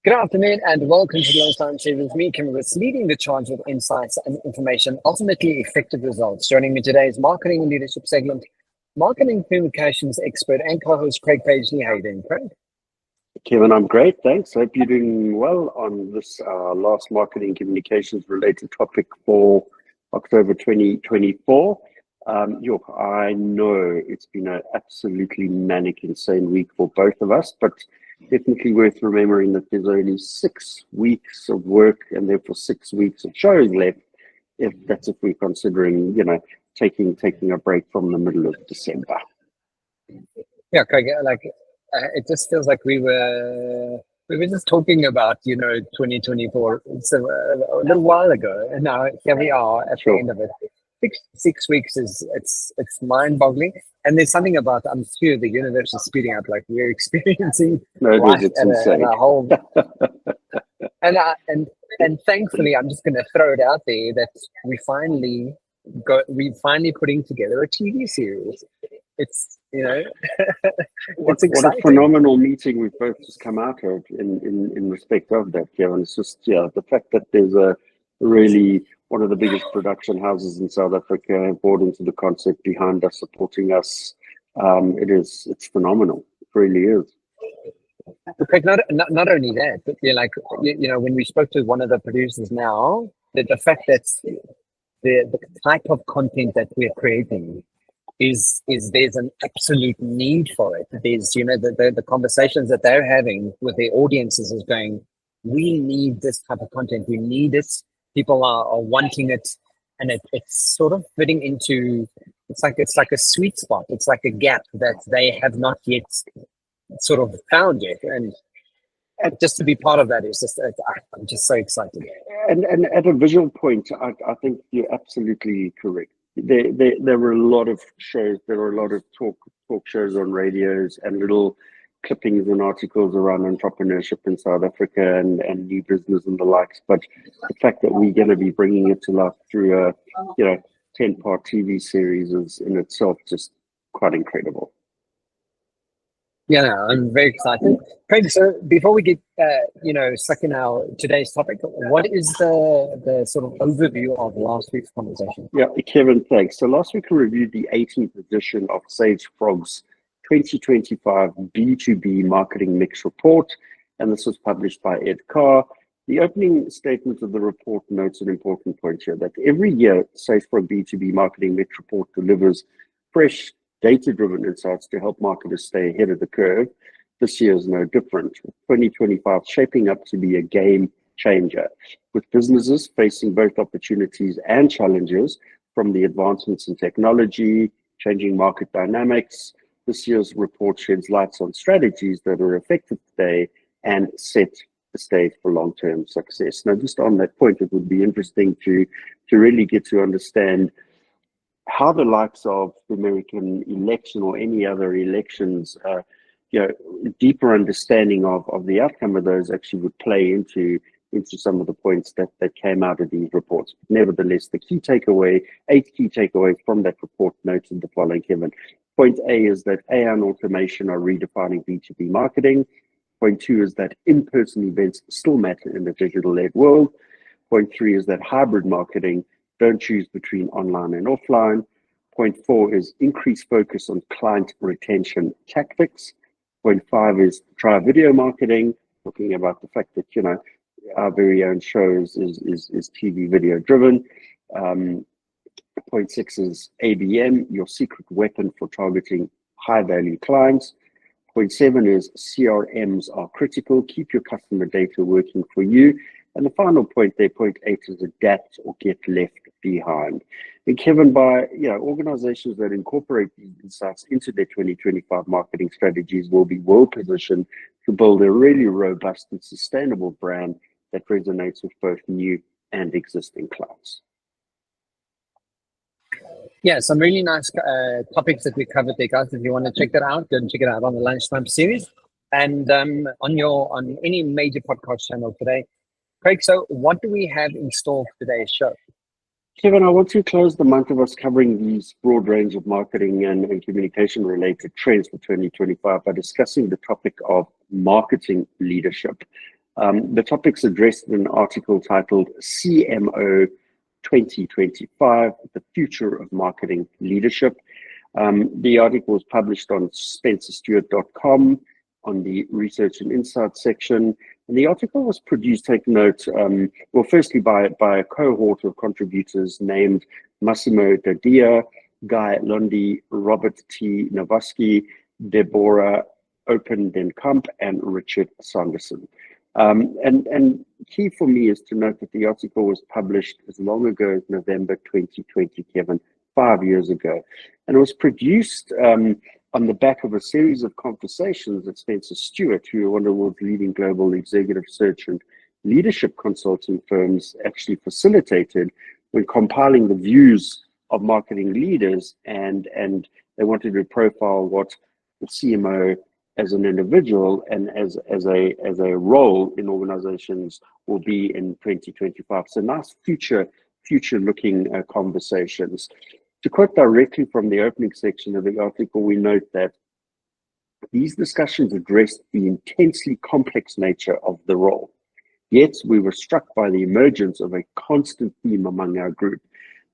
Good afternoon and welcome to the Lunchtime series with me, Kim Britz, leading the charge with insights and information, ultimately effective results. Joining me today is Marketing and Leadership segment, Marketing Communications expert and co-host Craig Paisley. How are you doing, Craig? Kevin, I'm great, thanks. Hope you're doing well on this last marketing communications related topic for October 2024. I know it's been an absolutely manic, insane week for both of us, but definitely worth remembering that there's only 6 weeks of work and therefore 6 weeks of shows left. If we're considering, taking a break from the middle of December. Yeah, Craig. It just feels like we were just talking about 2024 a little while ago, and now here we are at the end of it. Six weeks it's mind-boggling, and there's something about, I'm sure the universe is speeding up, like we're experiencing life at a whole. and thankfully, I'm just going to throw it out there that we're finally putting together a TV series. It's what a phenomenal meeting we've both just come out of in respect of that, Kevin. It's just the fact that there's a really one of the biggest production houses in South Africa bought into the concept, behind us, supporting us. It's phenomenal. It really is. Craig, not only that, but when we spoke to one of the producers now, the fact that the type of content that we're creating is there's an absolute need for it. There's the conversations that they're having with their audiences is going, we need this type of content, we need it. People are wanting it, and it's sort of fitting into, it's like a sweet spot. It's like a gap that they have not yet sort of found yet, and just to be part of that is just, I'm just so excited. And at a visual point, I think you're absolutely correct. There were a lot of shows, there were a lot of talk shows on radios and little clippings and articles around entrepreneurship in South Africa and new business and the likes. But the fact that we're going to be bringing it to life through a 10-part TV series is in itself just quite incredible. Yeah, I'm very excited. Craig, so before we get stuck in our today's topic, what is the sort of overview of last week's conversation? Yeah, Kevin, thanks. So last week we reviewed the 18th edition of Sage Frog's 2025 B2B Marketing Mix Report, and this was published by Ed Carr. The opening statement of the report notes an important point here, that every year Sage Frog B2B Marketing Mix Report delivers fresh, data-driven insights to help marketers stay ahead of the curve. This year is no different, with 2025 shaping up to be a game changer, with businesses facing both opportunities and challenges from the advancements in technology, changing market dynamics. This year's report sheds lights on strategies that are effective today and set the stage for long-term success. Now, just on that point, it would be interesting to really get to understand how the likes of the American election or any other elections, deeper understanding of the outcome of those actually would play into some of the points that came out of these reports. Nevertheless, the 8 key takeaways from that report noted the following, Kevin. Point A is that AI and automation are redefining B2B marketing. Point 2 is that in-person events still matter in the digital-led world. Point 3 is that hybrid marketing, don't choose between online and offline. Point 4 is increased focus on client retention tactics. Point 5 is try video marketing, talking about the fact that, our very own shows is TV video driven. Point 6 is ABM, your secret weapon for targeting high-value clients. Point 7 is CRMs are critical. Keep your customer data working for you. And the final point there, point 8, is adapt or get left behind. And Kevin, by organizations that incorporate these insights into their 2025 marketing strategies will be well positioned to build a really robust and sustainable brand that resonates with both new and existing clients. Yeah, some really nice topics that we covered there, guys. If you want to check that out, go and check it out on the Lunchtime series and on any major podcast channel today. Craig, so what do we have in store for today's show? Kevin, I want to close the month of us covering these broad range of marketing and communication related trends for 2025 by discussing the topic of marketing leadership. The topics addressed in an article titled CMO 2025, The Future of Marketing Leadership. The article was published on spencerstuart.com on the Research and Insights section. And the article was produced, take note, well, firstly by a cohort of contributors named Massimo Dadia, Guy Lundy, Robert T. Nowosky, Deborah Open-den-Kamp, and Richard Sanderson. And key for me is to note that the article was published as long ago as November 2020, Kevin, 5 years ago. And it was produced on the back of a series of conversations that Spencer Stuart, who are one of the world's leading global executive search and leadership consulting firms, actually facilitated when compiling the views of marketing leaders, and they wanted to profile what the CMO as an individual and as a role in organizations will be in 2025. So nice future looking conversations. To quote directly from the opening section of the article, we note that these discussions addressed the intensely complex nature of the role. Yet we were struck by the emergence of a constant theme among our group,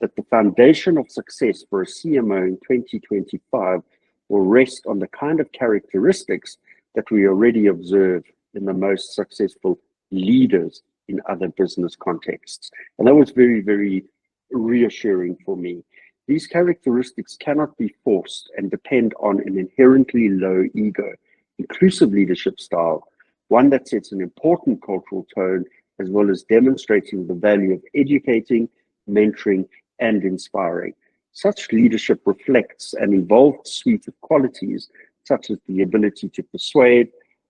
that the foundation of success for a CMO in 2025 will rest on the kind of characteristics that we already observe in the most successful leaders in other business contexts. And that was very, very reassuring for me. These characteristics cannot be forced and depend on an inherently low ego, inclusive leadership style, one that sets an important cultural tone, as well as demonstrating the value of educating, mentoring, and inspiring. Such leadership reflects an evolved suite of qualities, such as the ability to persuade,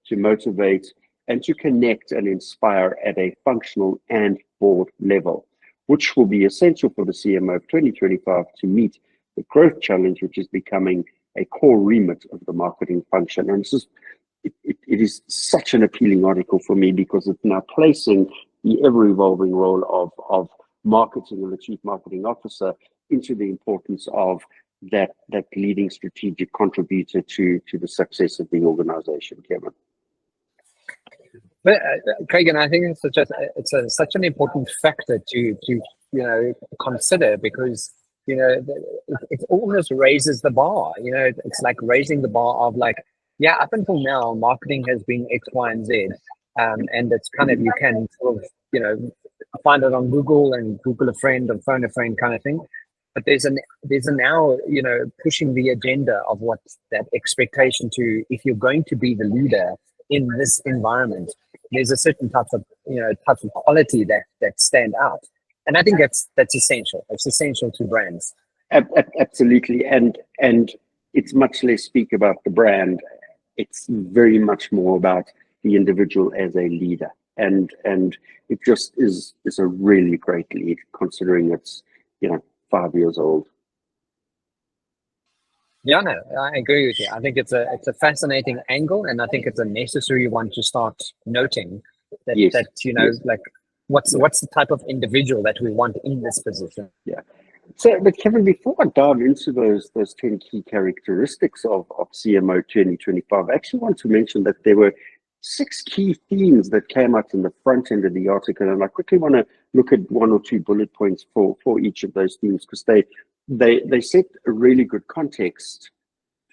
to motivate, and to connect and inspire at a functional and board level, which will be essential for the CMO of 2025 to meet the growth challenge, which is becoming a core remit of the marketing function. And it is such an appealing article for me because it's now placing the ever-evolving role of marketing and the chief marketing officer into the importance of that leading strategic contributor to the success of the organization, Kevin. But Craig, and I think it's such an important factor to consider, because it almost raises the bar. It's like raising the bar of like, yeah, up until now marketing has been X, Y, and Z, and it's kind of, you can sort of find it on Google and Google a friend or phone a friend kind of thing. But there's a now pushing the agenda of what that expectation to, if you're going to be the leader in this environment, there's a certain type of quality that stand out, and I think that's essential. It's essential to brands. Absolutely, and it's much less speak about the brand. It's very much more about the individual as a leader, and it just is a really great lead, considering it's 5 years old. Yeah, no, I agree with you. I think it's a fascinating angle, and I think it's a necessary one to start noting that, yes. Yes. Like what's the type of individual that we want in this position. Yeah. So, but Kevin, before I dive into those 10 key characteristics of CMO 2025, I actually want to mention that there were 6 key themes that came out in the front end of the article, and I quickly want to look at 1 or 2 bullet points for each of those themes, because they set a really good context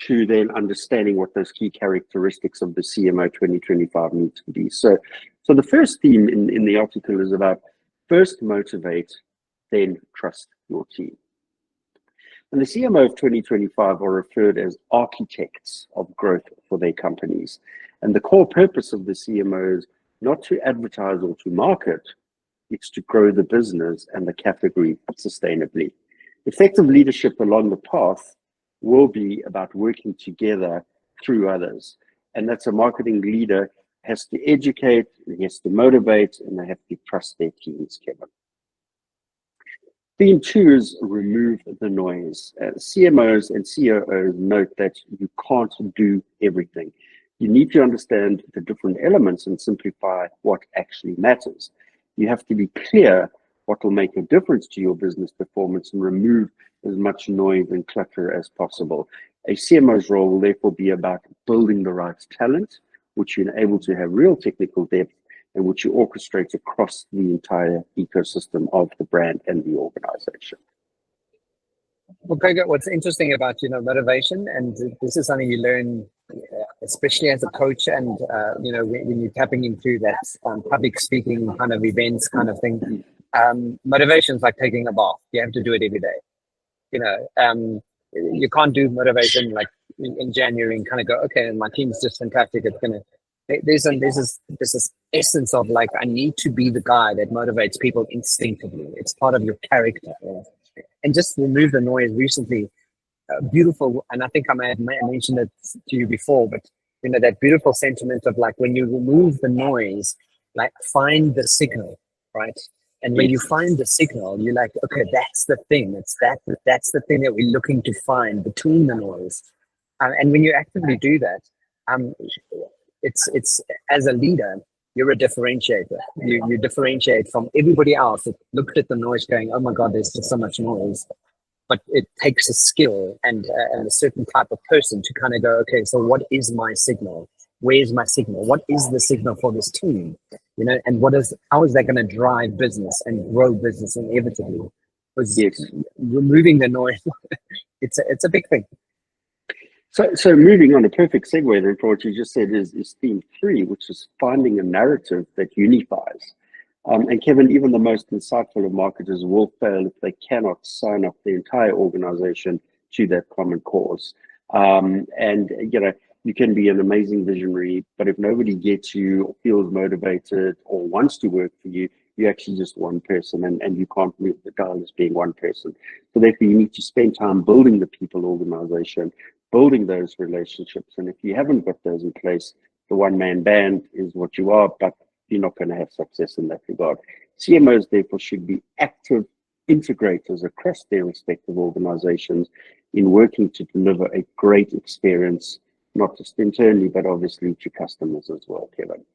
to then understanding what those key characteristics of the CMO 2025 need to be. So the first theme in the article is about first motivate, then trust your team. And the CMO of 2025 are referred as architects of growth for their companies. And the core purpose of the CMO is not to advertise or to market, it's to grow the business and the category sustainably. Effective leadership along the path will be about working together through others. And that's a marketing leader has to educate, he has to motivate, and they have to trust their teams, Kevin. Theme 2 is remove the noise. CMOs and COOs note that you can't do everything. You need to understand the different elements and simplify what actually matters. You have to be clear what will make a difference to your business performance and remove as much noise and clutter as possible. A CMO's role will therefore be about building the right talent, which you're able to have real technical depth, and which you orchestrate across the entire ecosystem of the brand and the organization. Well, Greg, what's interesting about, motivation, and this is something you learn, especially as a coach, and, when you're tapping into that public speaking kind of events kind of thing, motivation is like taking a bath. You have to do it every day. You can't do motivation like in January and kind of go, okay, my team's just fantastic. It's going to, there's this essence of like, I need to be the guy that motivates people instinctively. It's part of your character. And just remove the noise recently, beautiful. And I think I may have mentioned it to you before, but that beautiful sentiment of like, when you remove the noise, like find the signal, right? And when you find the signal, you're like, okay, that's the thing. That's the thing that we're looking to find between the noise. And when you actively do that, it's as a leader, you're a differentiator. You differentiate from everybody else that looked at the noise going, oh my God, there's just so much noise. But it takes a skill and a certain type of person to kind of go, okay, so what is my signal? Where's my signal? What is the signal for this team? And how is that going to drive business and grow business inevitably? Because removing the noise, it's a big thing. So moving on, a perfect segue then for what you just said is theme 3, which is finding a narrative that unifies. And Kevin, even the most insightful of marketers will fail if they cannot sign up the entire organization to that common cause. You can be an amazing visionary, but if nobody gets you or feels motivated or wants to work for you, you're actually just one person, and you can't move the dial as being one person. So therefore, you need to spend time building the people organization, building those relationships. And if you haven't got those in place, the one-man band is what you are, but you're not going to have success in that regard. CMOs, therefore, should be active integrators across their respective organizations in working to deliver a great experience, not just internally, but obviously to customers as well, Kevin.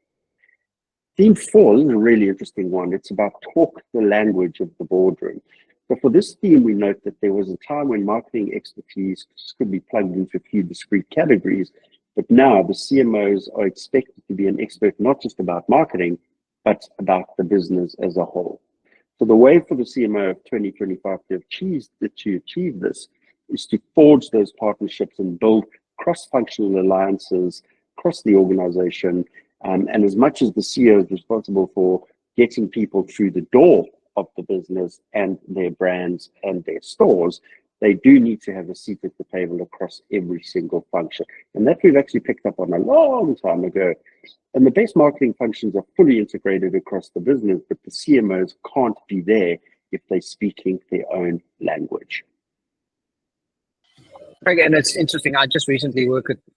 Theme 4 is a really interesting one. It's about talk the language of the boardroom. So for this theme, we note that there was a time when marketing expertise could be plugged into a few discrete categories, but now the CMOs are expected to be an expert not just about marketing, but about the business as a whole. So the way for the CMO of 2025 to achieve this is to forge those partnerships and build cross-functional alliances across the organization. And as much as the CEO is responsible for getting people through the door of the business and their brands and their stores, they do need to have a seat at the table across every single function. And that we've actually picked up on a long time ago. And the best marketing functions are fully integrated across the business, but the CMOs can't be there if they're speaking their own language. Again, it's interesting. I just recently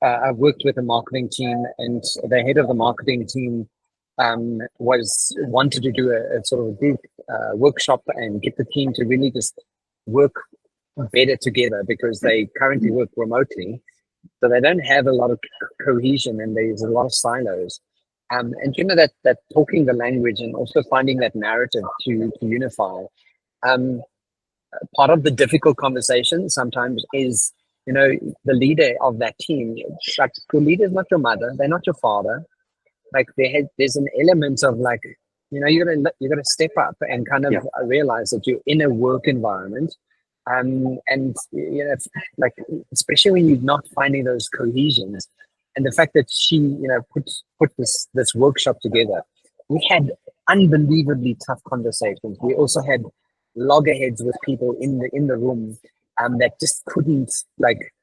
I've worked with a marketing team, and the head of the marketing team wanted to do a sort of a group workshop and get the team to really just work better together, because they currently work remotely, so they don't have a lot of cohesion and there's a lot of silos. And that talking the language and also finding that narrative to unify. Part of the difficult conversation sometimes is, the leader of that team. Like, your leader is not your mother, they're not your father. Like, there's an element of like, you gotta step up and kind of realize that you're in a work environment. Like, especially when you're not finding those cohesions, and the fact that she, put this workshop together, we had unbelievably tough conversations. We also had loggerheads with people in the room that just couldn't, like,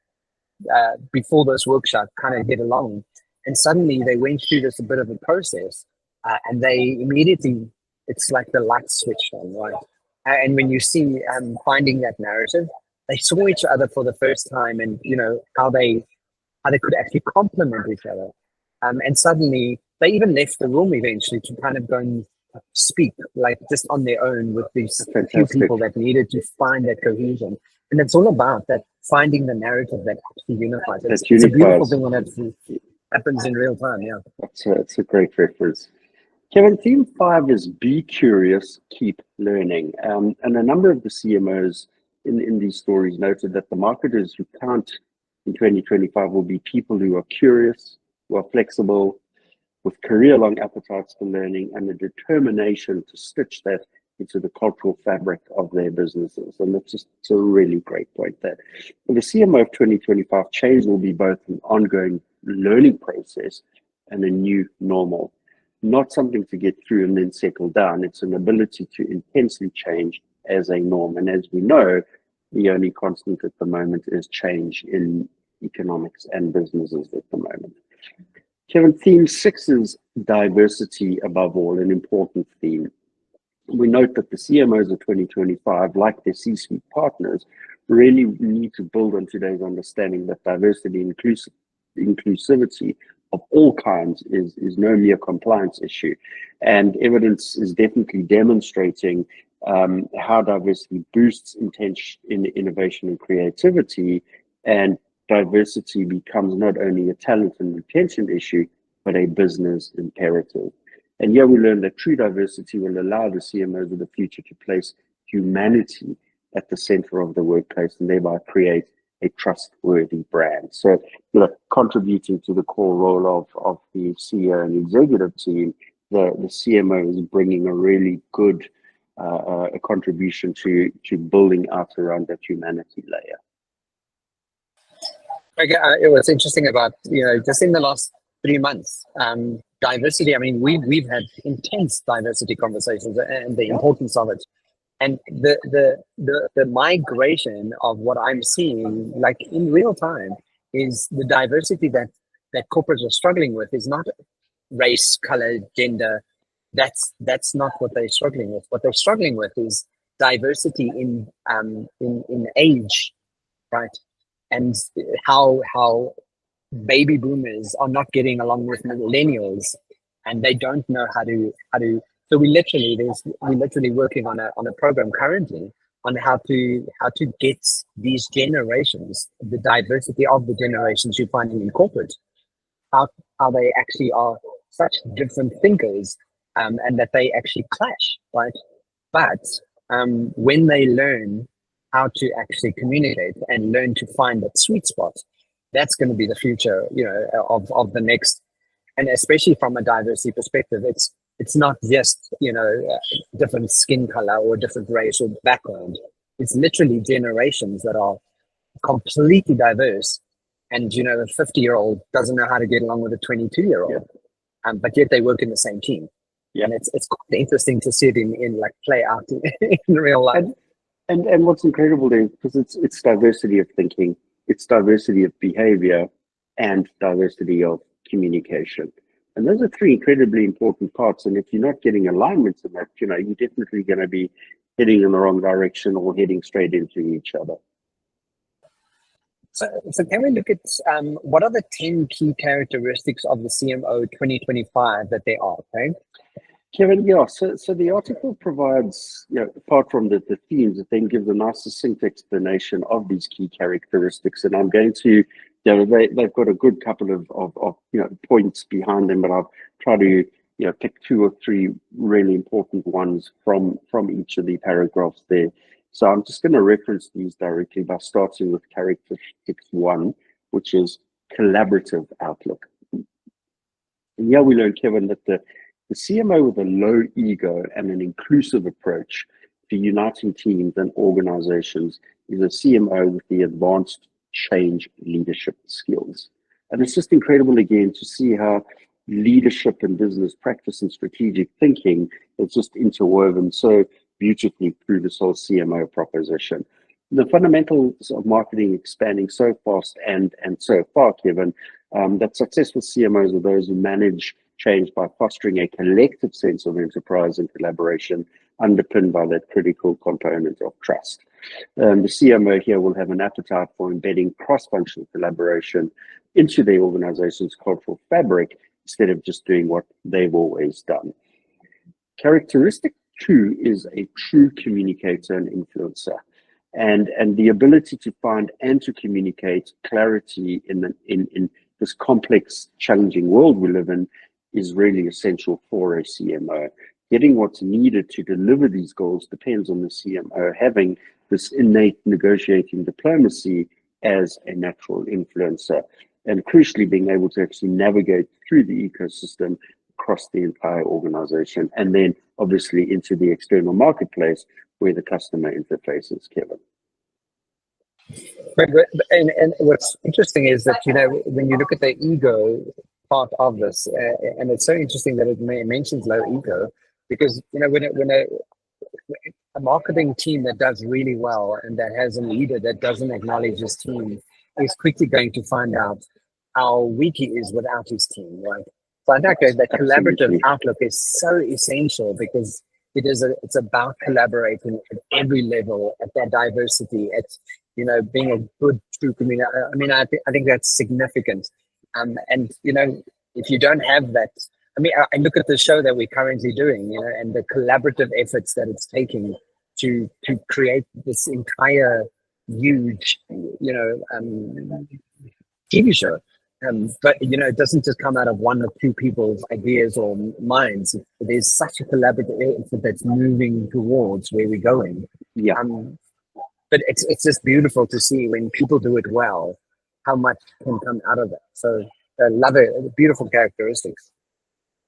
before this workshop, kind of get along. And suddenly they went through this a bit of a process, and they immediately, it's like the light switched on, right? And when you see finding that narrative, they saw each other for the first time, and how they could actually complement each other. And suddenly they even left the room eventually to kind of go and speak, like, just on their own with these few people that needed to find that cohesion. And it's all about that, finding the narrative that actually unifies. It's a beautiful thing when it happens in real time. Yeah, it's a great reference. Kevin, theme 5 is be curious, keep learning. And a number of the CMOs in these stories noted that the marketers who count in 2025 will be people who are curious, who are flexible, with career-long appetites for learning and the determination to stitch that into the cultural fabric of their businesses. And that's just it's a really great point there. For the CMO of 2025, change will be both an ongoing learning process and a new normal, not something to get through and then settle down. It's an ability to intensely change as a norm. And as we know, the only constant at the moment is change in economics and businesses at the moment. Kevin, theme 6 is diversity above all, an important theme. We note that the CMOs of 2025, like their C-suite partners, really need to build on today's understanding that diversity and inclusivity of all kinds is no mere compliance issue. And evidence is definitely demonstrating how diversity boosts in innovation and creativity, and diversity becomes not only a talent and retention issue, but a business imperative. And here we learned that true diversity will allow the CMOs of the future to place humanity at the center of the workplace and thereby create a trustworthy brand. So, contributing to the core role of the CEO and executive team, the CMO is bringing a really good a contribution to building out around that humanity layer. Okay, it was interesting about, just in the last 3 months, diversity. I mean, we've had intense diversity conversations and the importance of it, and the migration of what I'm seeing, like in real time, is the diversity that corporates are struggling with is not race, color, gender. That's not what they're struggling with. What they're struggling with is diversity in age, right? And how baby boomers are not getting along with millennials, and they don't know how to. So we're literally working on a program currently on how to get these generations, the diversity of the generations you're finding in corporate, how they actually are such different thinkers, and that they actually clash, right? But when they learn how to actually communicate and learn to find that sweet spot, that's going to be the future, of the next. And especially from a diversity perspective, it's not just different skin color or different race or background. It's literally generations that are completely diverse, and a 50-year-old doesn't know how to get along with a 22-year-old, but yet they work in the same team. Yeah. And it's quite interesting to see it in like play out in real life. And what's incredible there, because it's diversity of thinking, it's diversity of behavior, and diversity of communication. And those are 3 incredibly important parts. And if you're not getting alignment in that, you're definitely going to be heading in the wrong direction or heading straight into each other. So can we look at what are the 10 key characteristics of the CMO 2025 that they are, okay? Kevin, yeah, so the article provides, apart from the themes, it then gives a nice succinct explanation of these key characteristics. And I'm going to, they've got a good couple of points behind them, but I'll try to, pick 2 or 3 really important ones from each of the paragraphs there. So I'm just going to reference these directly by starting with characteristics 1, which is collaborative outlook. And yeah, we learned, Kevin, that the CMO with a low ego and an inclusive approach to uniting teams and organizations is a CMO with the advanced change leadership skills. And it's just incredible again to see how leadership and business practice and strategic thinking is just interwoven so beautifully through this whole CMO proposition. The fundamentals of marketing expanding so fast and so far, Kevin, that successful CMOs are those who manage change by fostering a collective sense of enterprise and collaboration underpinned by that critical component of trust. The CMO here will have an appetite for embedding cross-functional collaboration into their organization's cultural fabric instead of just doing what they've always done. Characteristic 2 is a true communicator and influencer. And the ability to find and to communicate clarity in this complex, challenging world we live in is really essential for a CMO. Getting what's needed to deliver these goals depends on the CMO having this innate negotiating diplomacy as a natural influencer. and crucially being able to actually navigate through the ecosystem across the entire organization, and then obviously into the external marketplace where the customer interfaces, Kevin. And what's interesting is that, when you look at the ego part of this, and it's so interesting that it mentions low ego, because, when a marketing team that does really well and that has a leader that doesn't acknowledge his team is quickly going to find out how weak he is without his team, right? So I think that collaborative outlook is so essential, because it's about collaborating at every level, at that diversity, at being a good true community. I mean, I think that's significant. And if you don't have that, I look at the show that we're currently doing, and the collaborative efforts that it's taking to create this entire huge, TV show. But it doesn't just come out of one or two people's ideas or minds. There's such a collaborative effort that's moving towards where we're going. Yeah. But it's just beautiful to see when people do it well, how much can come out of it. So I love it. Beautiful characteristics.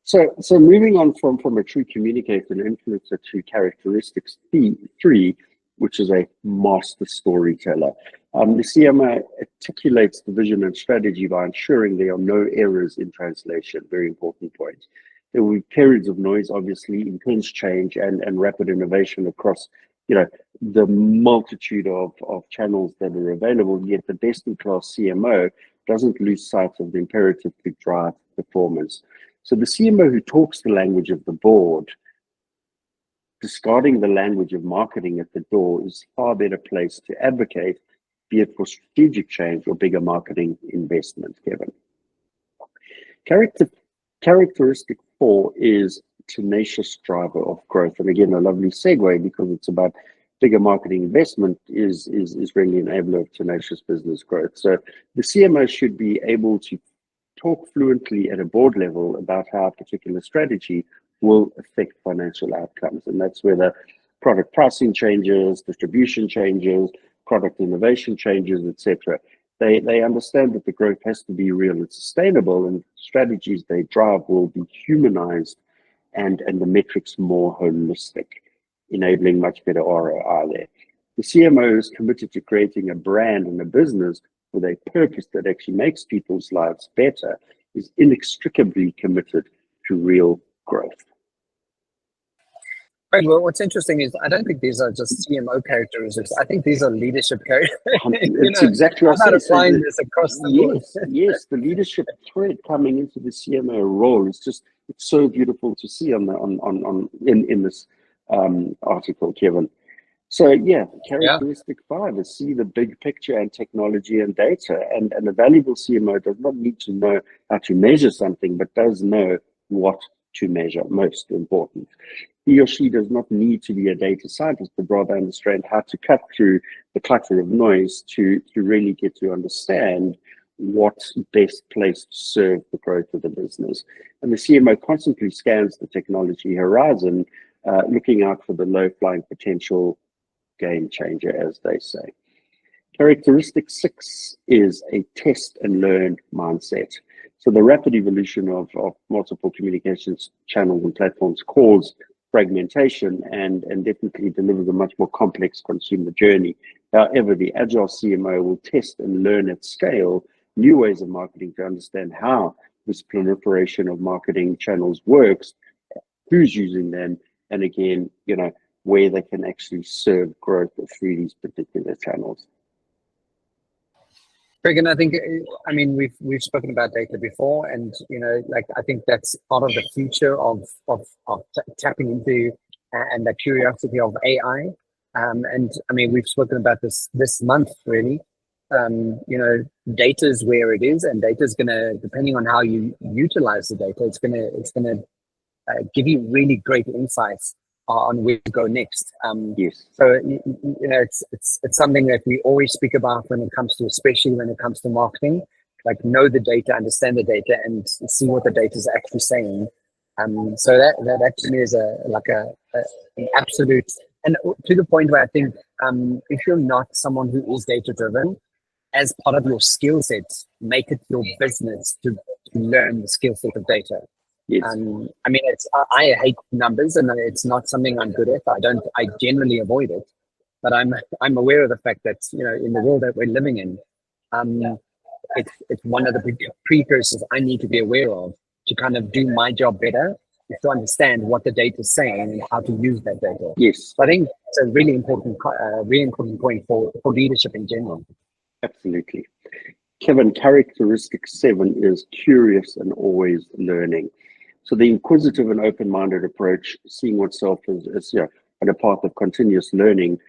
So moving on from a true communicator and influencer to characteristics 3, which is a master storyteller. The CMO articulates the vision and strategy by ensuring there are no errors in translation. Very important point. There will be periods of noise, obviously, intense change and rapid innovation across, the multitude of channels that are available, yet the best-in-class CMO doesn't lose sight of the imperative to drive performance. So the CMO who talks the language of the board, discarding the language of marketing at the door, is far better placed to advocate, be it for strategic change or bigger marketing investment, Kevin. Characteristic 4 is tenacious driver of growth. And again, a lovely segue, because it's about bigger marketing investment is really an enabler of tenacious business growth. So the CMO should be able to talk fluently at a board level about how a particular strategy will affect financial outcomes. And that's where the product pricing changes, distribution changes, product innovation changes, etc. They understand that the growth has to be real and sustainable, and strategies they drive will be humanized and the metrics more holistic, enabling much better ROI there. The CMO is committed to creating a brand and a business with a purpose that actually makes people's lives better, is inextricably committed to real growth. Right. Well, what's interesting is I don't think these are just CMO characteristics. I think these are leadership characteristics. It's exactly what I'm applying this across the board. Yes, the leadership thread coming into the CMO role is just, it's so beautiful to see in this article, Kevin. So yeah, characteristic 5 is see the big picture and technology and data. And a valuable CMO does not need to know how to measure something, but does know what to measure, most important. He or she does not need to be a data scientist, but rather understand how to cut through the clutter of noise to really get to understand what's best placed to serve the growth of the business. And the CMO constantly scans the technology horizon, looking out for the low-flying potential game changer, as they say. Characteristic 6 is a test and learn mindset. So the rapid evolution of multiple communications channels and platforms cause fragmentation and definitely delivers a much more complex consumer journey. However, the agile CMO will test and learn at scale new ways of marketing to understand how this proliferation of marketing channels works, who's using them, and again, where they can actually serve growth through these particular channels. Greg, and I think, we've spoken about data before, and I think that's part of the future of tapping into and the curiosity of AI. And we've spoken about this month really. Data is where it is, and data is gonna, depending on how you utilize the data, it's gonna give you really great insights on where to go next. Yes. So it's something that we always speak about especially when it comes to marketing. Like, know the data, understand the data, and see what the data is actually saying. So that to me is an absolute, and to the point where I think if you're not someone who is data driven, as part of your skill set, make it your business to learn the skill set of data. Yes. I mean, I hate numbers, and it's not something I'm good at. I generally avoid it, but I'm aware of the fact that, you know, in the world that we're living in, it's one of the precursors I need to be aware of to kind of do my job better, is to understand what the data is saying and how to use that data. Yes. So I think it's a really important point for leadership in general. Absolutely. Kevin, characteristic 7 is curious and always learning. So the inquisitive and open-minded approach, seeing oneself as on a path of continuous learning,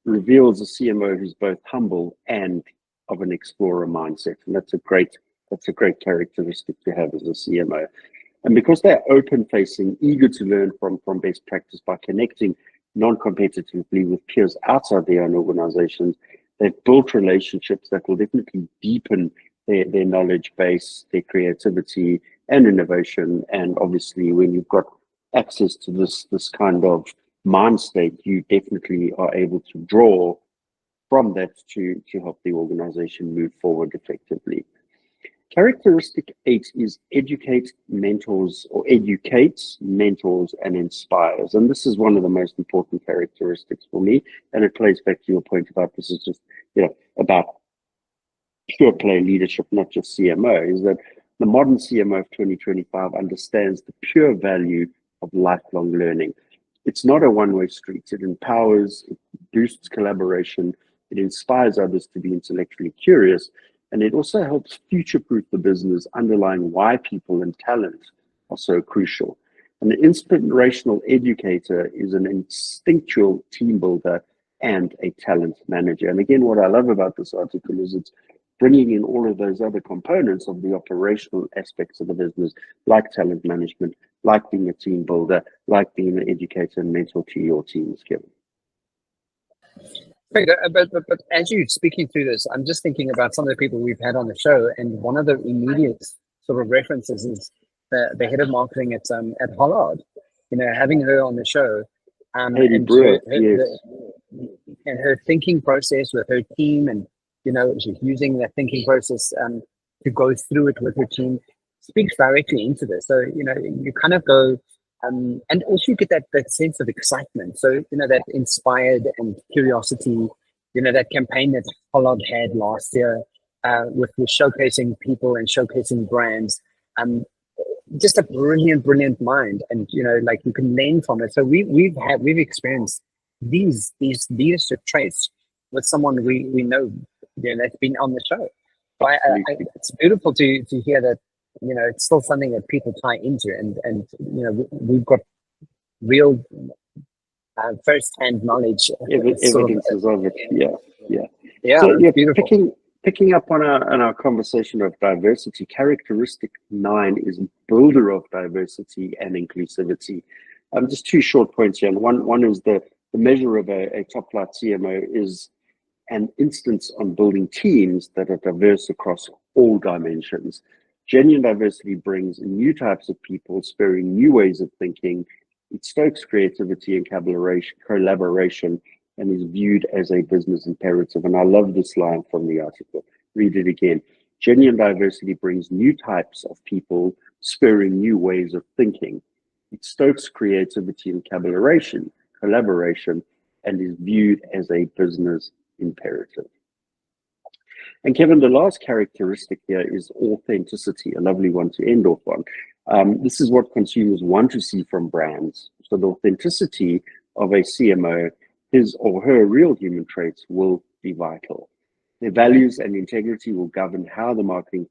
reveals a CMO who's both humble and of an explorer mindset. And that's a great characteristic to have as a CMO. And because they're open-facing, eager to learn from best practice by connecting non-competitively with peers outside their own organizations, they've built relationships that will definitely deepen their knowledge base, their creativity and innovation. And obviously, when you've got access to this kind of mind state, you definitely are able to draw from that to help the organization move forward effectively. Characteristic 8 is educates, mentors, and inspires. And this is one of the most important characteristics for me. And it plays back to your point about this is just, about pure play leadership, not just CMO, is that the modern CMO of 2025 understands the pure value of lifelong learning. It's not a one-way street. It empowers, it boosts collaboration, it inspires others to be intellectually curious, and it also helps future-proof the business, underlying why people and talent are so crucial. An inspirational educator is an instinctual team builder and a talent manager. And again, what I love about this article is it's bringing in all of those other components of the operational aspects of the business, like talent management, like being a team builder, like being an educator and mentor to your teams, Kevin. But as you're speaking through this, I'm just thinking about some of the people we've had on the show, and one of the immediate sort of references is the head of marketing at Hollard. Having her on the show, and her thinking process with her team, and she's using that thinking process to go through it with her team, speaks directly into this. So you kind of go. And also you get that sense of excitement. So, that inspired and curiosity, that campaign that Hollard had last year with showcasing people and showcasing brands, just a brilliant mind. And, like you can learn from it. So we've experienced these leadership traits with someone we know, that's been on the show. So it's beautiful to hear that. It's still something that people tie into, and we've got real first-hand knowledge. Evidences of it, yeah. So, beautiful. Picking up on our conversation of diversity, characteristic 9 is builder of diversity and inclusivity. Just 2 short points here. And one is the measure of a top-flight CMO is an instance on building teams that are diverse across all dimensions. Genuine diversity brings new types of people, spurring new ways of thinking. It stokes creativity and collaboration, and is viewed as a business imperative. And I love this line from the article. Read it again. Genuine diversity brings new types of people, spurring new ways of thinking. It stokes creativity and collaboration, and is viewed as a business imperative. And Kevin, the last characteristic here is authenticity, a lovely one to end off on. This is what consumers want to see from brands. So the authenticity of a CMO, his or her real human traits, will be vital. Their values and integrity will govern how the marketing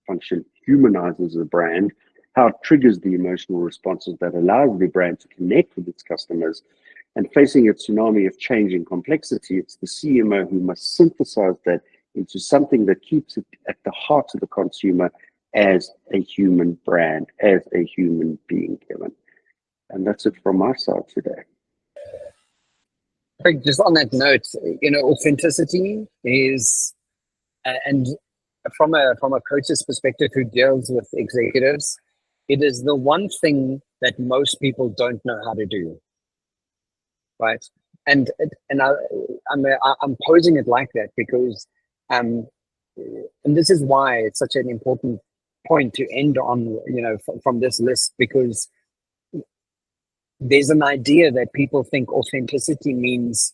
function humanizes the brand, how it triggers the emotional responses that allows the brand to connect with its customers. And facing a tsunami of change and complexity, it's the CMO who must synthesize that into something that keeps it at the heart of the consumer as a human brand, as a human being, Kevin. And that's it from my side today. Just on that note, authenticity is, and from a coach's perspective who deals with executives, it is the one thing that most people don't know how to do, right? And I'm posing it like that because and this is why it's such an important point to end on, from this list, because there's an idea that people think authenticity means,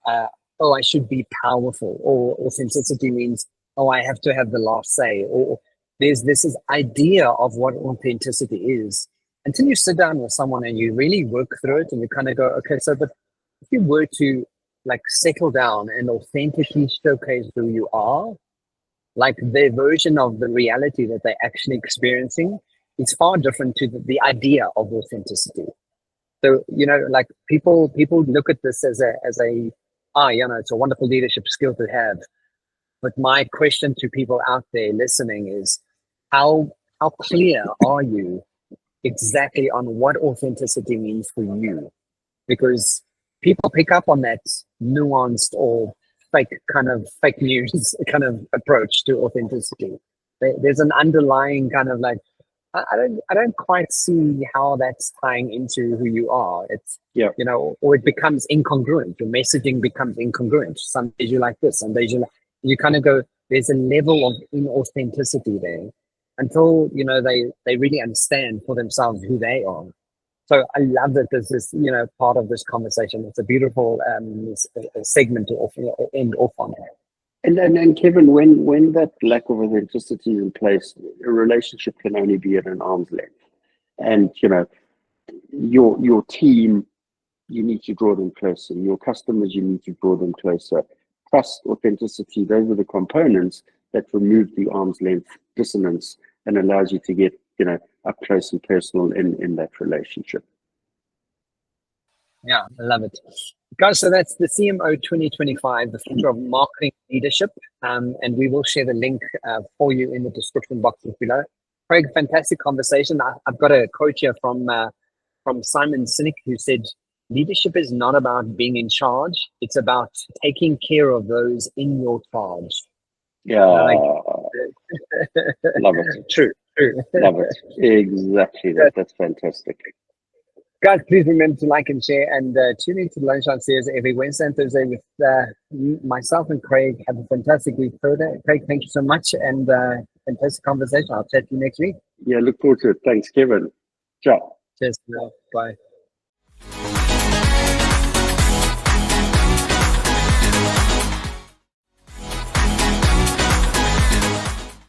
oh, I should be powerful, or authenticity means, oh, I have to have the last say, or there's this idea of what authenticity is, until you sit down with someone and you really work through it and you kind of go, okay, so but if you were to like settle down and authentically showcase who you are, like their version of the reality that they're actually experiencing is far different to the idea of authenticity. So, like people look at this as a it's a wonderful leadership skill to have. But my question to people out there listening is, how clear are you exactly on what authenticity means for you? Because people pick up on that nuanced or fake news kind of approach to authenticity. There's an underlying kind of like, I don't quite see how that's tying into who you are. It's, or it becomes incongruent. Your messaging becomes incongruent. Some days you like this, some days you kind of go, there's a level of inauthenticity there until, they really understand for themselves who they are. So I love that this is, part of this conversation. It's a beautiful segment to end off on. And Kevin, when that lack of authenticity is in place, a relationship can only be at an arm's length. And your team, you need to draw them closer. Your customers, you need to draw them closer. Trust, authenticity, those are the components that remove the arm's length dissonance and allows you to get up close and personal in that relationship. Yeah, I love it. Guys, so that's the CMO 2025, the future of marketing leadership. And we will share the link for you in the description boxes below. Craig, fantastic conversation. I've got a quote here from Simon Sinek, who said, leadership is not about being in charge. It's about taking care of those in your charge. Yeah. Love it. True. Love it. Exactly. That's fantastic. Guys, please remember to like and share, and tune into the Lunchtime series every Wednesday and Thursday with myself and Craig. Have a fantastic week further. Craig, thank you so much, and fantastic conversation. I'll chat to you next week. Yeah, look forward to it. Thanks, Kevin. Ciao. Cheers. Bye.